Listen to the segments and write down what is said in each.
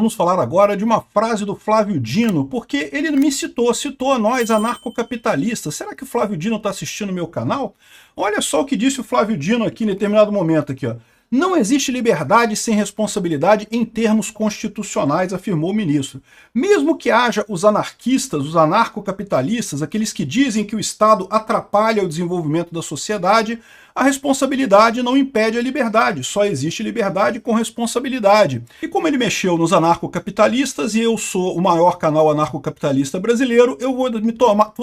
Vamos falar agora de uma frase do Flávio Dino, porque ele me citou a nós, anarcocapitalistas. Será que o Flávio Dino está assistindo o meu canal? Olha só o que disse o Flávio Dino aqui em determinado momento. Aqui, ó. Não existe liberdade sem responsabilidade em termos constitucionais, afirmou o ministro. Mesmo que haja os anarquistas, os anarcocapitalistas, aqueles que dizem que o Estado atrapalha o desenvolvimento da sociedade, a responsabilidade não impede a liberdade, só existe liberdade com responsabilidade. E como ele mexeu nos anarcocapitalistas e eu sou o maior canal anarcocapitalista brasileiro, eu vou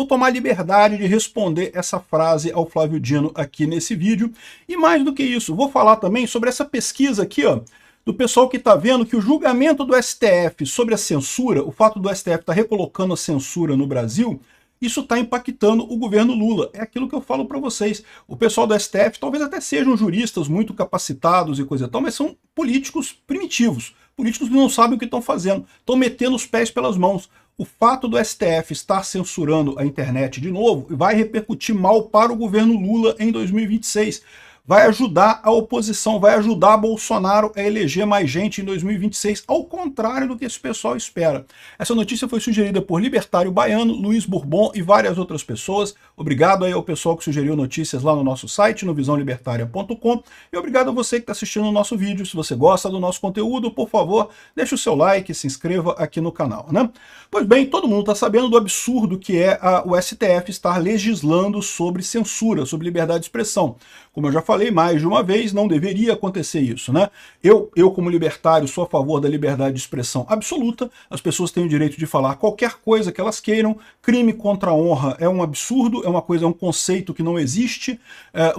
tomar liberdade de responder essa frase ao Flávio Dino aqui nesse vídeo. E mais do que isso, vou falar também sobre essa pesquisa aqui, ó, do pessoal que está vendo que o julgamento do STF sobre a censura, o fato do STF estar recolocando a censura no Brasil, isso está impactando o governo Lula. É aquilo que eu falo para vocês. O pessoal do STF talvez até sejam juristas muito capacitados e coisa e tal, mas são políticos primitivos. Políticos que não sabem o que estão fazendo. Estão metendo os pés pelas mãos. O fato do STF estar censurando a internet de novo vai repercutir mal para o governo Lula em 2026. Vai ajudar a oposição, vai ajudar Bolsonaro a eleger mais gente em 2026, ao contrário do que esse pessoal espera. Essa notícia foi sugerida por Libertário Baiano, Luiz Bourbon e várias outras pessoas. Obrigado aí ao pessoal que sugeriu notícias lá no nosso site, no visãolibertaria.com, e obrigado a você que está assistindo o nosso vídeo. Se você gosta do nosso conteúdo, por favor, deixe o seu like e se inscreva aqui no canal, né? Pois bem, todo mundo está sabendo do absurdo que é o STF estar legislando sobre censura, sobre liberdade de expressão. Como eu já falei mais de uma vez, não deveria acontecer isso, né? Eu como libertário, sou a favor da liberdade de expressão absoluta. As pessoas têm o direito de falar qualquer coisa que elas queiram. Crime contra a honra é um absurdo, é um conceito que não existe. A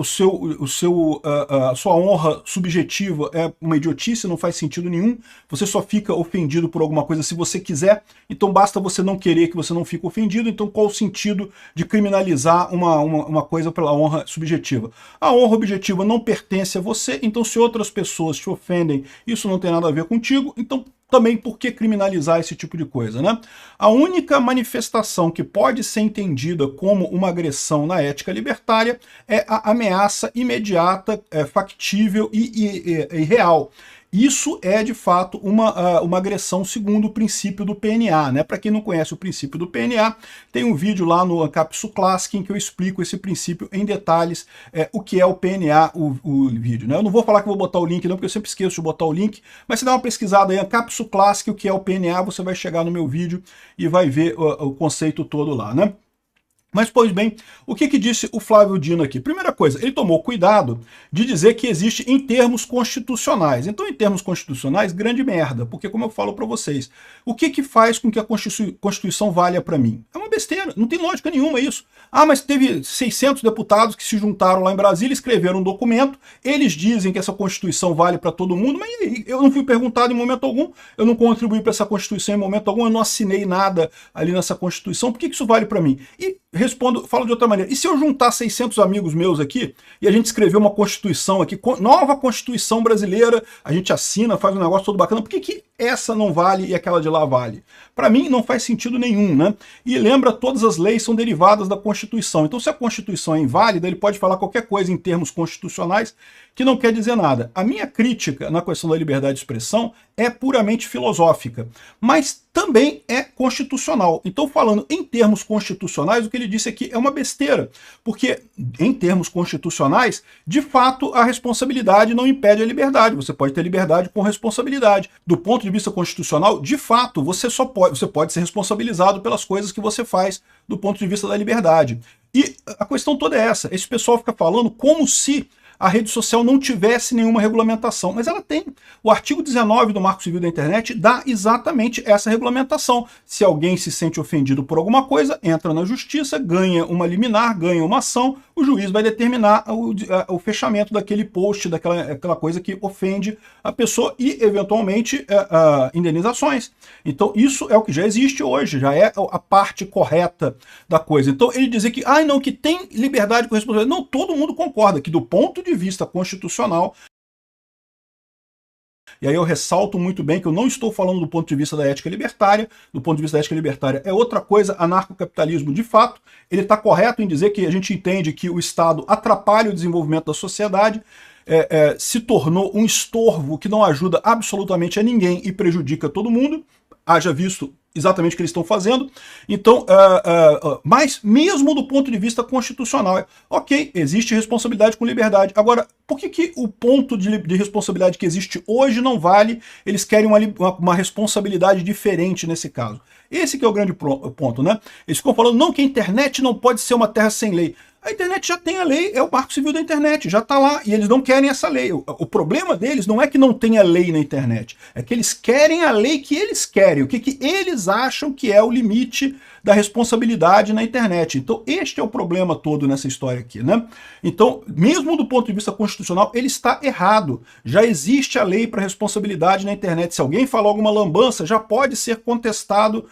sua honra subjetiva é uma idiotice, não faz sentido nenhum. Você só fica ofendido por alguma coisa se você quiser. Então basta você não querer que você não fique ofendido. Então qual o sentido de criminalizar uma coisa pela honra subjetiva? A honra objetiva não pertence a você, então se outras pessoas te ofendem, isso não tem nada a ver contigo, então também por que criminalizar esse tipo de coisa, né? A única manifestação que pode ser entendida como uma agressão na ética libertária é a ameaça imediata, factível e real. Isso é, de fato, uma agressão segundo o princípio do PNA, né? Para quem não conhece o princípio do PNA, tem um vídeo lá no Ancapsu Classic em que eu explico esse princípio em detalhes, o que é o PNA, o vídeo, né? Eu não vou falar que vou botar o link não, porque eu sempre esqueço de botar o link, mas se dá uma pesquisada aí, Ancapsu Classic, o que é o PNA, você vai chegar no meu vídeo e vai ver o conceito todo lá, né? Mas, pois bem, o que disse o Flávio Dino aqui? Primeira coisa, ele tomou cuidado de dizer que existe em termos constitucionais. Então, em termos constitucionais, grande merda, porque como eu falo para vocês, o que faz com que a Constituição valha para mim? É uma besteira, não tem lógica nenhuma isso. Ah, mas teve 600 deputados que se juntaram lá em Brasília, escreveram um documento, eles dizem que essa Constituição vale para todo mundo, mas eu não fui perguntado em momento algum, eu não contribuí para essa Constituição em momento algum, eu não assinei nada ali nessa Constituição, por que isso vale para mim? E falo de outra maneira. E se eu juntar 600 amigos meus aqui e a gente escrever uma Constituição aqui, nova Constituição brasileira, a gente assina, faz um negócio todo bacana, por que essa não vale e aquela de lá vale? Para mim não faz sentido nenhum, né? E lembra, todas as leis são derivadas da Constituição. Então se a Constituição é inválida, ele pode falar qualquer coisa em termos constitucionais que não quer dizer nada. A minha crítica na questão da liberdade de expressão é puramente filosófica, mas também é constitucional. Então, falando em termos constitucionais, o que ele disse aqui é uma besteira, porque em termos constitucionais, de fato, a responsabilidade não impede a liberdade. Você pode ter liberdade com responsabilidade. Do ponto de vista constitucional, de fato, você pode ser responsabilizado pelas coisas que você faz do ponto de vista da liberdade. E a questão toda é essa. Esse pessoal fica falando como se a rede social não tivesse nenhuma regulamentação, mas ela tem. O artigo 19 do Marco Civil da Internet dá exatamente essa regulamentação. Se alguém se sente ofendido por alguma coisa, entra na justiça, ganha uma liminar, ganha uma ação, o juiz vai determinar o fechamento daquele post, daquela coisa que ofende a pessoa e, eventualmente, indenizações. Então, isso é o que já existe hoje, já é a parte correta da coisa. Então, ele dizer que, não, que tem liberdade com responsabilidade. Não, todo mundo concorda que, do ponto de vista constitucional, E aí eu ressalto muito bem que eu não estou falando do ponto de vista da ética libertária. Do ponto de vista da ética libertária é outra coisa. Anarcocapitalismo, de fato, ele está correto em dizer que a gente entende que o Estado atrapalha o desenvolvimento da sociedade. se tornou um estorvo que não ajuda absolutamente a ninguém e prejudica todo mundo, haja visto exatamente o que eles estão fazendo. Então, mas mesmo do ponto de vista constitucional, ok, existe responsabilidade com liberdade. Agora, por que o ponto de responsabilidade que existe hoje não vale? Eles querem uma responsabilidade diferente nesse caso. Esse que é o grande ponto, né? Eles ficam falando, não, que a internet não pode ser uma terra sem lei. A internet já tem a lei, é o Marco Civil da internet, já está lá, e eles não querem essa lei. O problema deles não é que não tenha lei na internet, é que eles querem a lei que eles querem, o que eles acham que é o limite da responsabilidade na internet. Então este é o problema todo nessa história aqui, né? Então, mesmo do ponto de vista constitucional, ele está errado. Já existe a lei para responsabilidade na internet. Se alguém falar alguma lambança, já pode ser contestado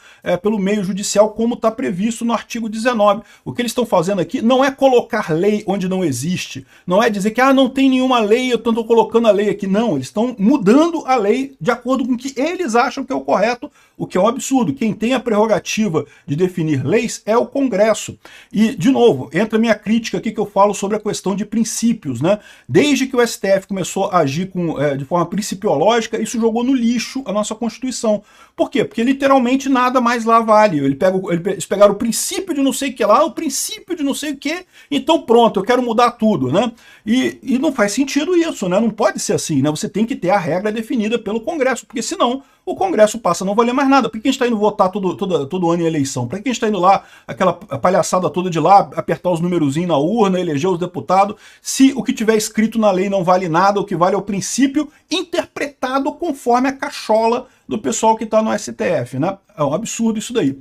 pelo meio judicial, como está previsto no artigo 19. O que eles estão fazendo aqui não é colocar lei onde não existe. Não é dizer que não tem nenhuma lei, eu estou colocando a lei aqui. Não, eles estão mudando a lei de acordo com o que eles acham que é o correto, o que é um absurdo. Quem tem a prerrogativa de definir leis é o Congresso. E, de novo, entra a minha crítica aqui que eu falo sobre a questão de princípios, né? Desde que o STF começou a agir de forma principiológica, isso jogou no lixo a nossa Constituição. Por quê? Porque literalmente nada mais lá vale. Eles pegaram o princípio de não sei o que lá, o princípio de não sei o que, então pronto, eu quero mudar tudo, né? E não faz sentido isso, né? Não pode ser assim, né? Você tem que ter a regra definida pelo Congresso, porque senão o Congresso passa a não valer mais nada. Por que a gente está indo votar todo ano em eleição? Para que a gente está indo lá, aquela palhaçada toda de lá, apertar os numerozinhos na urna, eleger os deputados, se o que tiver escrito na lei não vale nada, o que vale é o princípio interpretado conforme a cachola do pessoal que está no STF, né? É um absurdo isso daí.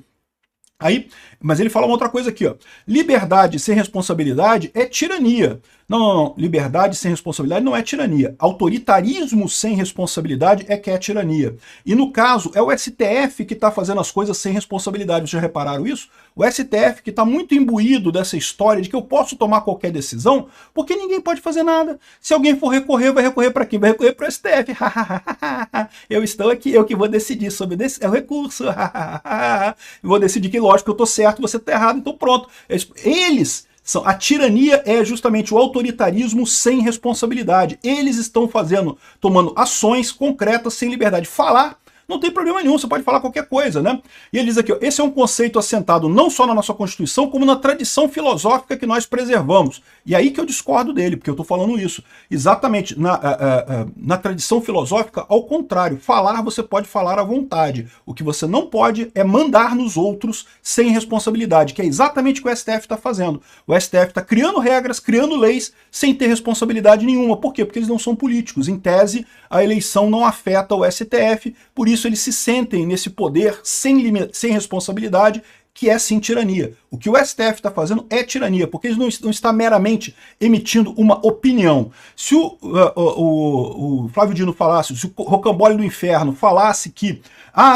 Mas ele fala uma outra coisa aqui, ó. Liberdade sem responsabilidade é tirania. Não. Liberdade sem responsabilidade não é tirania. Autoritarismo sem responsabilidade é que é tirania. E no caso, é o STF que está fazendo as coisas sem responsabilidade. Vocês já repararam isso? O STF que está muito imbuído dessa história de que eu posso tomar qualquer decisão, porque ninguém pode fazer nada. Se alguém for recorrer, vai recorrer para quem? Vai recorrer para o STF. Eu estou aqui, eu que vou decidir sobre o recurso. Eu vou decidir que, lógico, eu estou certo, você está errado, então pronto. A tirania é justamente o autoritarismo sem responsabilidade. Eles estão tomando ações concretas sem liberdade. Falar não tem problema nenhum, você pode falar qualquer coisa, né? E ele diz aqui, ó, esse é um conceito assentado não só na nossa Constituição, como na tradição filosófica que nós preservamos. E aí que eu discordo dele, porque eu estou falando isso. Exatamente, na tradição filosófica, ao contrário, você pode falar à vontade. O que você não pode é mandar nos outros sem responsabilidade, que é exatamente o que o STF está fazendo. O STF está criando regras, criando leis, sem ter responsabilidade nenhuma. Por quê? Porque eles não são políticos. Em tese, a eleição não afeta o STF, por isso eles se sentem nesse poder sem responsabilidade, que é sim tirania. O que o STF está fazendo é tirania, porque ele não está meramente emitindo uma opinião. Se o Flávio Dino falasse, se o Rocambole do Inferno falasse que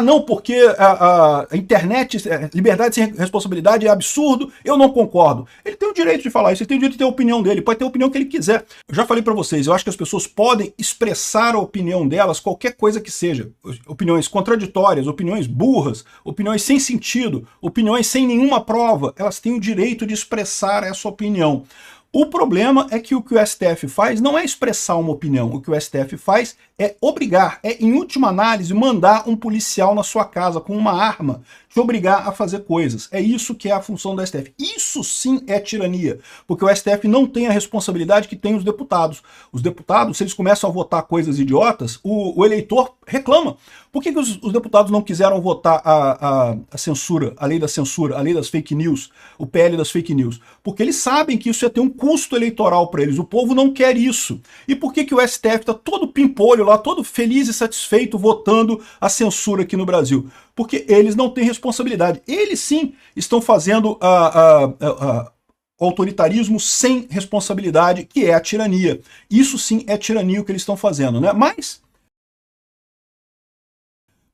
não, porque a internet, liberdade sem responsabilidade é absurdo, eu não concordo. Ele tem o direito de falar isso, ele tem o direito de ter a opinião dele, pode ter a opinião que ele quiser. Eu já falei para vocês, eu acho que as pessoas podem expressar a opinião delas, qualquer coisa que seja. Opiniões contraditórias, opiniões burras, opiniões sem sentido, opiniões sem nenhuma prova, elas têm o direito de expressar essa opinião. O problema é que o STF faz não é expressar uma opinião, o que o STF faz é obrigar, em última análise, mandar um policial na sua casa com uma arma, te obrigar a fazer coisas. É isso que é a função do STF. Isso sim é tirania, porque o STF não tem a responsabilidade que tem os deputados. Os deputados, se eles começam a votar coisas idiotas, o eleitor reclama. Por que os deputados não quiseram votar a censura, a lei da censura, a lei das fake news, o PL das fake news? Porque eles sabem que isso ia ter um custo eleitoral para eles. O povo não quer isso. E por que o STF está todo pimpolho lá, todo feliz e satisfeito votando a censura aqui no Brasil? Porque eles não têm responsabilidade. Eles sim estão fazendo o autoritarismo sem responsabilidade, que é a tirania. Isso sim é tirania o que eles estão fazendo, né? Mas,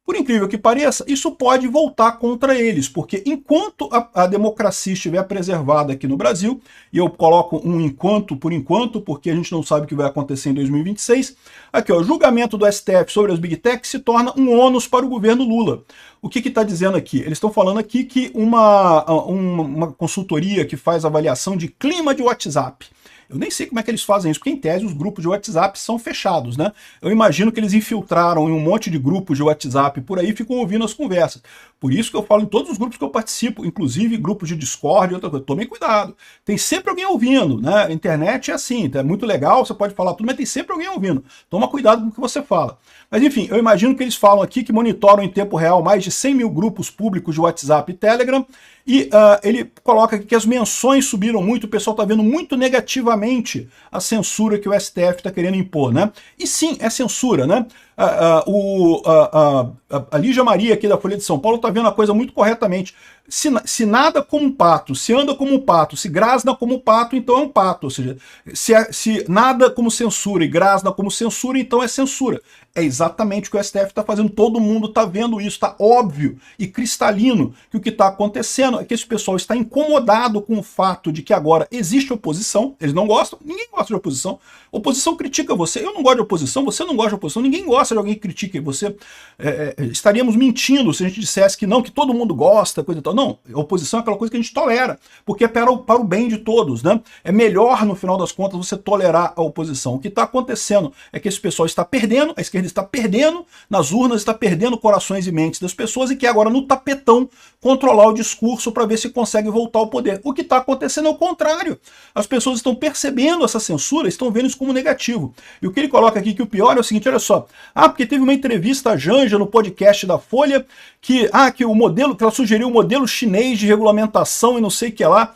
por incrível que pareça, isso pode voltar contra eles, porque enquanto a democracia estiver preservada aqui no Brasil, e eu coloco um enquanto por enquanto, porque a gente não sabe o que vai acontecer em 2026, aqui ó, o julgamento do STF sobre as Big Tech se torna um ônus para o governo Lula. O que está dizendo aqui? Eles estão falando aqui que uma consultoria que faz avaliação de clima de WhatsApp, Eu nem sei como é que eles fazem isso, porque em tese os grupos de WhatsApp são fechados, né? Eu imagino que eles infiltraram em um monte de grupos de WhatsApp por aí e ficam ouvindo as conversas. Por isso que eu falo em todos os grupos que eu participo, inclusive grupos de Discord e outra coisa. Tomem cuidado. Tem sempre alguém ouvindo, né? A internet é assim, é muito legal, você pode falar tudo, mas tem sempre alguém ouvindo. Toma cuidado com o que você fala. Mas enfim, eu imagino que eles falam aqui que monitoram em tempo real mais de 100 mil grupos públicos de WhatsApp e Telegram, e ele coloca aqui que as menções subiram muito, o pessoal está vendo muito negativamente a censura que o STF está querendo impor, né? E sim, é censura, né? A Lígia Maria aqui da Folha de São Paulo está vendo a coisa muito corretamente. Se nada como um pato, se anda como um pato, se grasna como um pato, então é um pato. Ou seja, se nada como censura e grasna como censura, então é censura. É exatamente o que o STF está fazendo, todo mundo está vendo isso, está óbvio e cristalino que o que está acontecendo é que esse pessoal está incomodado com o fato de que agora existe oposição, eles não gostam, ninguém gosta de oposição, oposição critica você, eu não gosto de oposição, você não gosta de oposição, ninguém gosta de alguém que critique você, estaríamos mentindo se a gente dissesse que não, que todo mundo gosta, coisa e tal. Não, a oposição é aquela coisa que a gente tolera, porque é para o bem de todos, né? É melhor, no final das contas, você tolerar a oposição. O que está acontecendo é que esse pessoal está perdendo, a esquerda está perdendo nas urnas, está perdendo corações e mentes das pessoas e quer agora no tapetão controlar o discurso para ver se consegue voltar ao poder. O que está acontecendo é o contrário. As pessoas estão percebendo essa censura, estão vendo isso como negativo. E o que ele coloca aqui que o pior é o seguinte, olha só, porque teve uma entrevista a Janja no podcast da Folha que o modelo, que ela sugeriu o modelo chinês de regulamentação e não sei o que lá.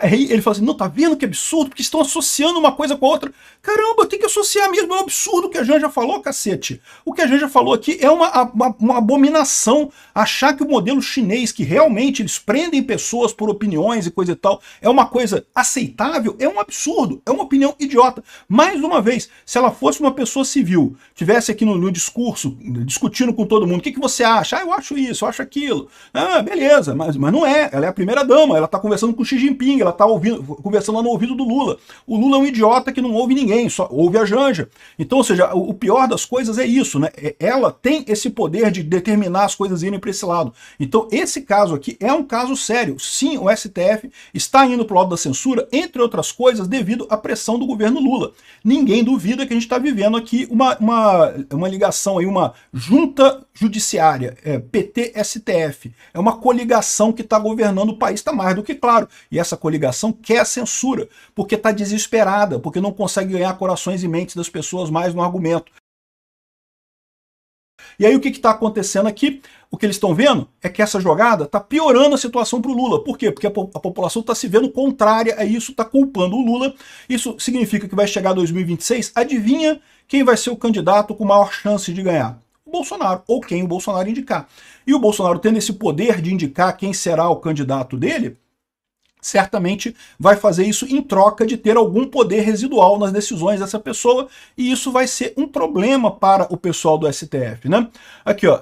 Aí ele fala assim, não, tá vendo que absurdo, porque estão associando uma coisa com a outra. Caramba, tem que associar mesmo, é um absurdo o que a Janja falou, cacete. O que a Janja falou aqui é uma abominação. Achar que o modelo chinês, que realmente eles prendem pessoas por opiniões e coisa e tal, é uma coisa aceitável, é um absurdo, é uma opinião idiota. Mais uma vez, se ela fosse uma pessoa civil, tivesse aqui no discurso, discutindo com todo mundo, o que você acha? Eu acho isso, eu acho aquilo. Beleza, mas não é, ela é a primeira dama, ela tá conversando com o Xi Jinping, ela tá conversando lá no ouvido do Lula. O Lula é um idiota que não ouve ninguém, só ouve a Janja. Então, ou seja, o pior das coisas é isso, né? Ela tem esse poder de determinar as coisas irem para esse lado. Então, esse caso aqui é um caso sério. Sim, o STF está indo para o lado da censura, entre outras coisas, devido à pressão do governo Lula. Ninguém duvida que a gente está vivendo aqui uma ligação aí, uma junta judiciária, PT-STF. É uma coligação que está governando o país, está mais do que claro. E essa coligação quer a censura, porque está desesperada, porque não consegue ganhar corações e mentes das pessoas mais no argumento. E aí o que está acontecendo aqui? O que eles estão vendo é que essa jogada está piorando a situação para o Lula. Por quê? Porque a população está se vendo contrária a isso, está culpando o Lula. Isso significa que vai chegar 2026, adivinha quem vai ser o candidato com maior chance de ganhar? O Bolsonaro, ou quem o Bolsonaro indicar. E o Bolsonaro tendo esse poder de indicar quem será o candidato dele, certamente vai fazer isso em troca de ter algum poder residual nas decisões dessa pessoa, e isso vai ser um problema para o pessoal do STF, né? Aqui, ó,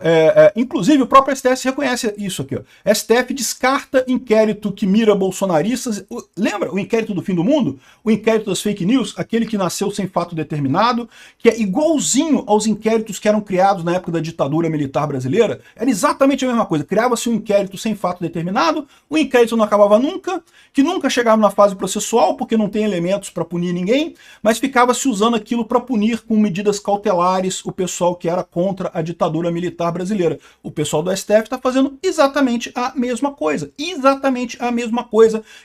inclusive o próprio STF reconhece isso aqui, ó. STF descarta inquérito que mira bolsonaristas. Lembra o inquérito do fim do mundo? O inquérito das fake news, aquele que nasceu sem fato determinado, que é igualzinho aos inquéritos que eram criados na época da ditadura militar brasileira. Era exatamente a mesma coisa. Criava-se um inquérito sem fato determinado, o inquérito não acabava nunca, que nunca chegava na fase processual, porque não tem elementos para punir ninguém, mas ficava se usando aquilo para punir com medidas cautelares o pessoal que era contra a ditadura militar brasileira. O pessoal do STF está fazendo exatamente a mesma coisa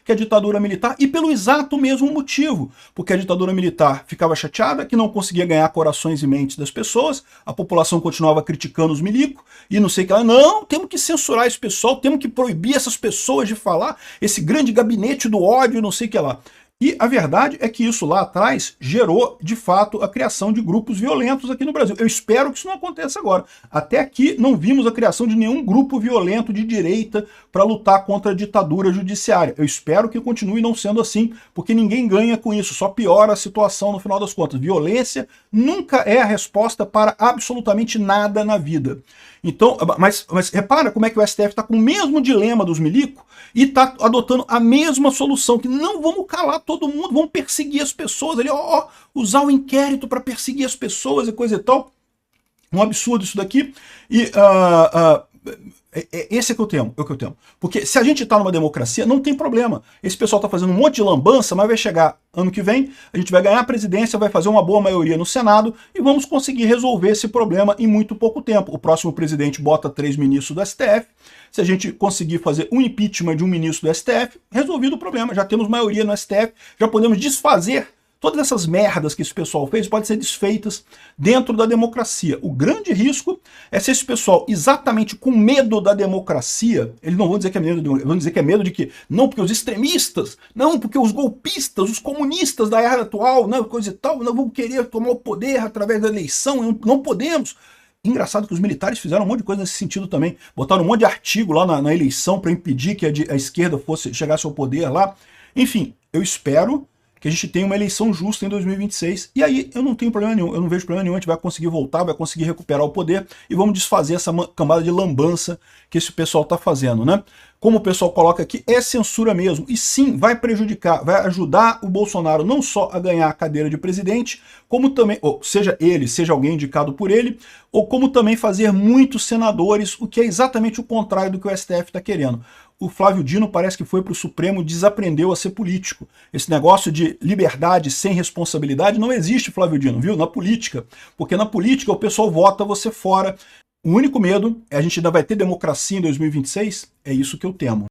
que a ditadura militar, e pelo exato mesmo motivo, porque a ditadura militar ficava chateada que não conseguia ganhar corações e mentes das pessoas, a população continuava criticando os milicos, e não sei o que lá, não, temos que censurar esse pessoal, temos que proibir essas pessoas de falar, esse grande gabinete do ódio, não sei o que lá. E a verdade é que isso lá atrás gerou, de fato, a criação de grupos violentos aqui no Brasil. Eu espero que isso não aconteça agora. Até aqui não vimos a criação de nenhum grupo violento de direita para lutar contra a ditadura judiciária. Eu espero que continue não sendo assim, porque ninguém ganha com isso, só piora a situação no final das contas. Violência nunca é a resposta para absolutamente nada na vida. Então, mas repara como é que o STF está com o mesmo dilema dos milicos e está adotando a mesma solução, que não vamos calar todo mundo, vamos perseguir as pessoas, ali, usar o inquérito para perseguir as pessoas e coisa e tal. Um absurdo isso daqui. E Esse é que eu temo, é o que eu temo. Porque se a gente está numa democracia, não tem problema. Esse pessoal está fazendo um monte de lambança, mas vai chegar ano que vem, a gente vai ganhar a presidência, vai fazer uma boa maioria no Senado e vamos conseguir resolver esse problema em muito pouco tempo. O próximo presidente bota 3 ministros do STF. Se a gente conseguir fazer um impeachment de um ministro do STF, resolvido o problema. Já temos maioria no STF, já podemos desfazer todas essas merdas que esse pessoal fez podem ser desfeitas dentro da democracia. O grande risco é se esse pessoal, exatamente com medo da democracia, eles não vão dizer que é medo, vão dizer que é medo de que, não, porque os extremistas, não, porque os golpistas, os comunistas da era atual, não, coisa e tal, não vão querer tomar o poder através da eleição, não podemos. Engraçado que os militares fizeram um monte de coisa nesse sentido também. Botaram um monte de artigo lá na eleição para impedir que a esquerda chegasse ao poder lá. Enfim, eu espero que a gente tenha uma eleição justa em 2026, e aí eu não tenho problema nenhum, eu não vejo problema nenhum, a gente vai conseguir voltar, vai conseguir recuperar o poder, e vamos desfazer essa camada de lambança que esse pessoal está fazendo, né? Como o pessoal coloca aqui, é censura mesmo, e sim, vai prejudicar, vai ajudar o Bolsonaro não só a ganhar a cadeira de presidente, como também, ou seja ele, seja alguém indicado por ele, ou como também fazer muitos senadores, o que é exatamente o contrário do que o STF está querendo. O Flávio Dino parece que foi para o Supremo, desaprendeu a ser político. Esse negócio de liberdade sem responsabilidade não existe, Flávio Dino, viu? Na política. Porque na política o pessoal vota você fora. O único medo é a gente ainda vai ter democracia em 2026, é isso que eu temo.